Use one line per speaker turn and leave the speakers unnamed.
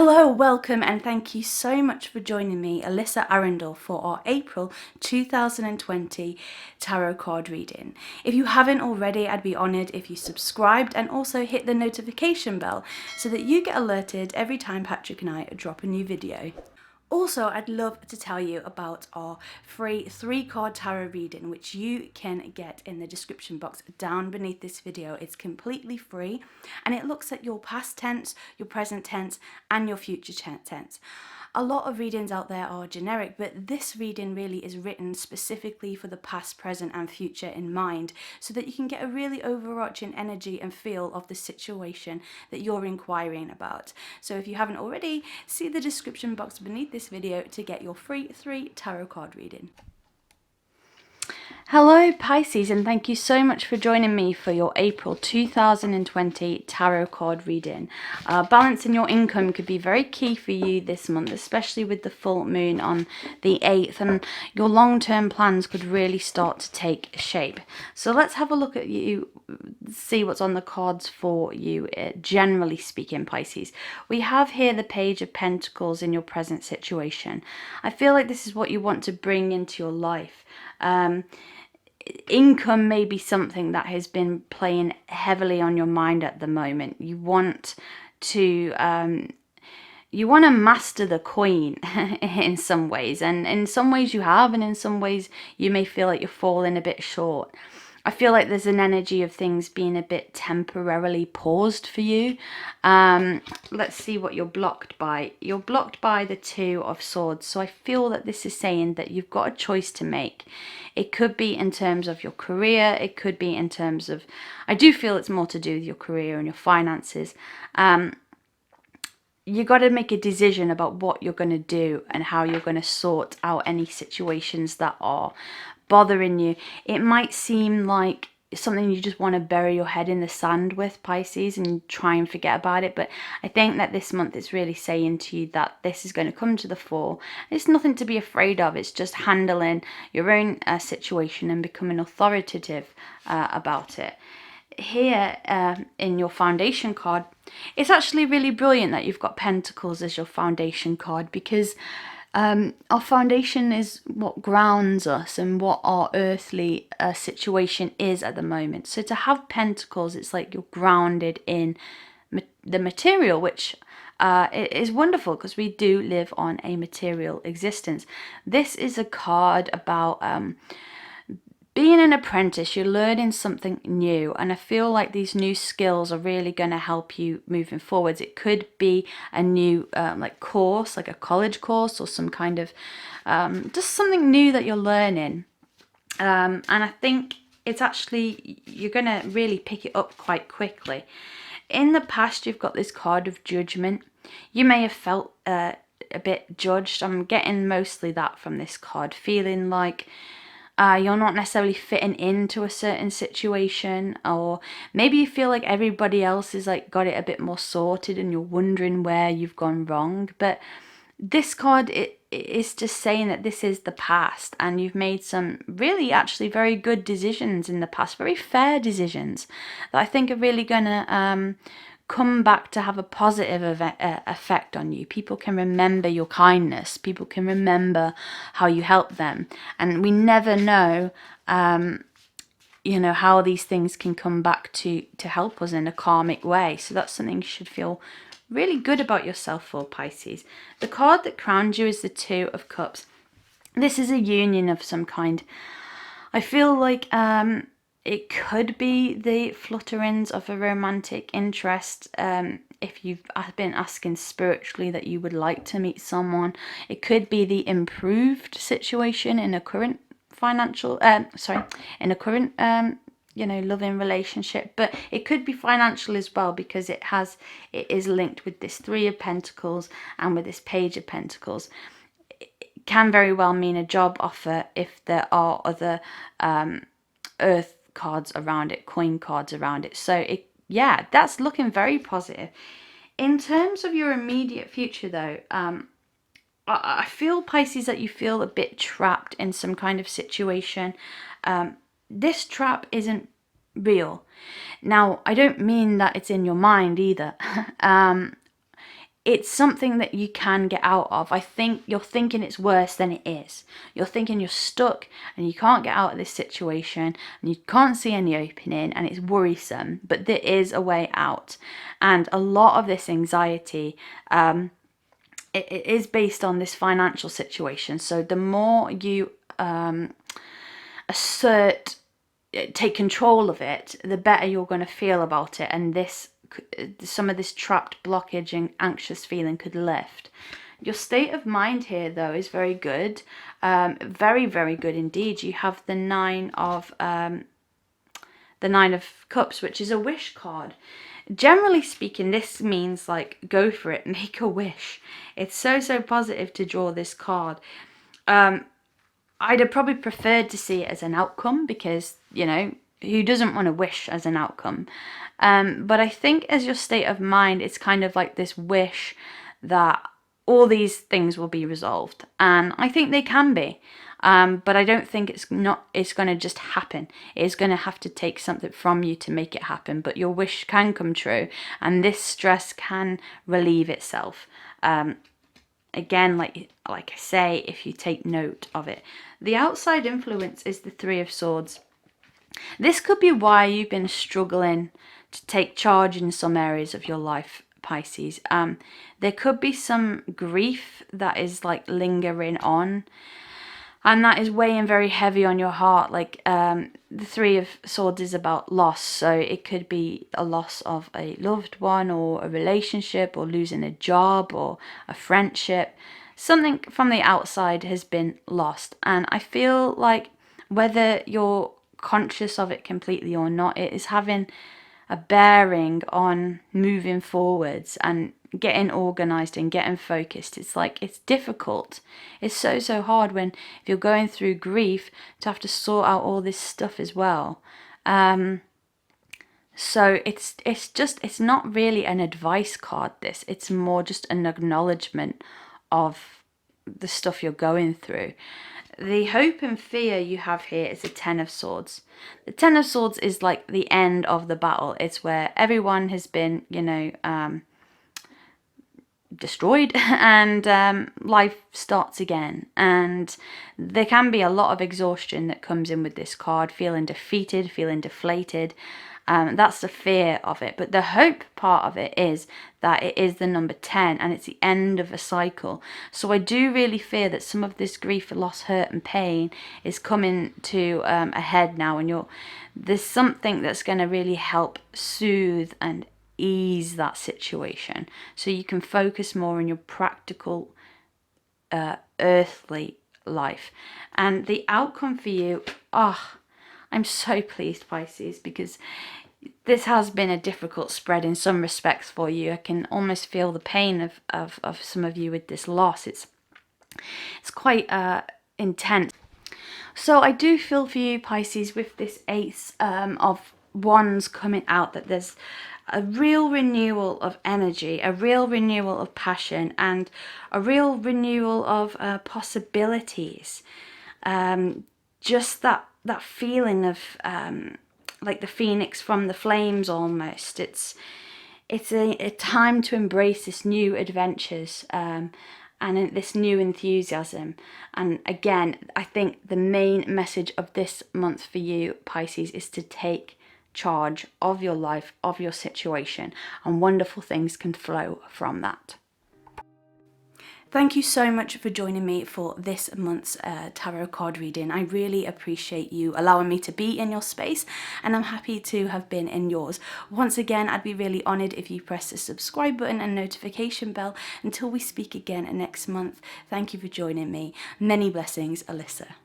Hello, welcome, and thank you so much for joining me, Alyssa Arundell, for our April 2020 tarot card reading. If you haven't already, I'd be honoured if you subscribed and also hit the notification bell so that you get alerted every time Patrick and I drop a new video. Also, I'd love to tell you about our free 3-card tarot reading, which you can get in the description box down beneath this video. It's completely free and it looks at your past tense, your present tense, and your future tense. A lot of readings out there are generic, but this reading really is written specifically for the past, present, and future in mind, so that you can get a really overarching energy and feel of the situation that you're inquiring about. So if you haven't already, see the description box beneath this video to get your free 3 tarot card reading. Hello Pisces, and thank you so much for joining me for your April 2020 tarot card reading. Balancing your income could be very key for you this month, especially with the full moon on the 8th, and your long-term plans could really start to take shape. So let's have a look at you, see what's on the cards for you, generally speaking, Pisces. We have here the Page of Pentacles in your present situation. I feel like this is what you want to bring into your life. Income may be something that has been playing heavily on your mind at the moment. You want to master the coin in some ways, and in some ways you have, and in some ways you may feel like you're falling a bit short. I feel like there's an energy of things being a bit temporarily paused for you. Let's see what you're blocked by. You're blocked by the 2 of Swords. So I feel that this is saying that you've got a choice to make. It could be in terms of your career. It could be in terms of, I do feel it's more to do with your career and your finances. You got to make a decision about what you're going to do and how you're going to sort out any situations that are bothering you. It might seem like something you just want to bury your head in the sand with, Pisces, and try and forget about it, but I think that this month is really saying to you that this is going to come to the fore. It's nothing to be afraid of. It's just handling your own situation and becoming authoritative about it. Here in your foundation card, it's actually really brilliant that you've got Pentacles as your foundation card, because our foundation is what grounds us and what our earthly situation is at the moment. So to have Pentacles, it's like you're grounded in the material, which is wonderful because we do live on a material existence. This is a card about being an apprentice. You're learning something new, and I feel like these new skills are really going to help you moving forwards. It could be a new like course, like a college course, or some kind of just something new that you're learning. And I think it's actually, you're going to really pick it up quite quickly. In the past, you've got this card of Judgment. You may have felt a bit judged. I'm getting mostly that from this card, feeling like you're not necessarily fitting into a certain situation, or maybe you feel like everybody else is like got it a bit more sorted and you're wondering where you've gone wrong. But this card, it is just saying that this is the past, and you've made some really actually very good decisions in the past, very fair decisions that I think are really gonna come back to have a positive effect on you. People can remember your kindness. People can remember how you helped them. And we never know, you know, how these things can come back to help us in a karmic way. So that's something you should feel really good about yourself for, Pisces. The card that crowns you is the 2 of Cups. This is a union of some kind. I feel like it could be the flutterings of a romantic interest. If you've been asking spiritually that you would like to meet someone, it could be the improved situation in a current you know, loving relationship. But it could be financial as well, because it is linked with this 3 of Pentacles and with this Page of Pentacles. It can very well mean a job offer if there are other earth cards around it, coin cards around it. So yeah, that's looking very positive. In terms of your immediate future though, I feel, Pisces, that you feel a bit trapped in some kind of situation. This trap isn't real. Now, I don't mean that it's in your mind either. it's something that you can get out of. I think you're thinking it's worse than it is. You're thinking you're stuck and you can't get out of this situation and you can't see any opening and it's worrisome, but there is a way out. And a lot of this anxiety, it is based on this financial situation. So the more you take control of it, the better you're going to feel about it, and some of this trapped blockage and anxious feeling could lift. Your state of mind here, though, is very good, very, very good indeed. You have the Nine of Cups, which is a wish card. Generally speaking, this means like go for it, make a wish. It's so positive to draw this card. I'd have probably preferred to see it as an outcome, because, you know, who doesn't want to wish as an outcome? But I think as your state of mind, it's kind of like this wish that all these things will be resolved. And I think they can be. But I don't think it's going to just happen. It's going to have to take something from you to make it happen. But your wish can come true, and this stress can relieve itself. Again, like I say, if you take note of it. The outside influence is the Three of Swords. This could be why you've been struggling to take charge in some areas of your life, Pisces. There could be some grief that is like lingering on, and that is weighing very heavy on your heart. Like the Three of Swords is about loss, so it could be a loss of a loved one, or a relationship, or losing a job, or a friendship. Something from the outside has been lost, and I feel like whether you're conscious of it completely or not, it is having a bearing on moving forwards and getting organized and getting focused. It's like, it's difficult. It's so hard when, if you're going through grief, to have to sort out all this stuff as well. So it's not really an advice card, this. It's more just an acknowledgement of the stuff you're going through. The hope and fear you have here is the Ten of Swords. The Ten of Swords is like the end of the battle. It's where everyone has been, you know, destroyed, and life starts again. And there can be a lot of exhaustion that comes in with this card, feeling defeated, feeling deflated. That's the fear of it. But the hope part of it is that it is the number 10 and it's the end of a cycle. So I do really fear that some of this grief, loss, hurt and pain is coming to a head now, and there's something that's going to really help soothe and ease that situation, so you can focus more on your practical earthly life. And the outcome for you, I'm so pleased, Pisces, because this has been a difficult spread in some respects for you. I can almost feel the pain of some of you with this loss. It's quite intense. So I do feel for you, Pisces, with this Ace of Wands coming out, that there's a real renewal of energy, a real renewal of passion, and a real renewal of possibilities. Just that feeling of like the phoenix from the flames almost. It's a time to embrace this new adventures and this new enthusiasm. And again, I think the main message of this month for you, Pisces, is to take charge of your life, of your situation, and wonderful things can flow from that. Thank you so much for joining me for this month's tarot card reading. I really appreciate you allowing me to be in your space, and I'm happy to have been in yours. Once again, I'd be really honoured if you press the subscribe button and notification bell. Until we speak again next month, thank you for joining me. Many blessings, Alyssa.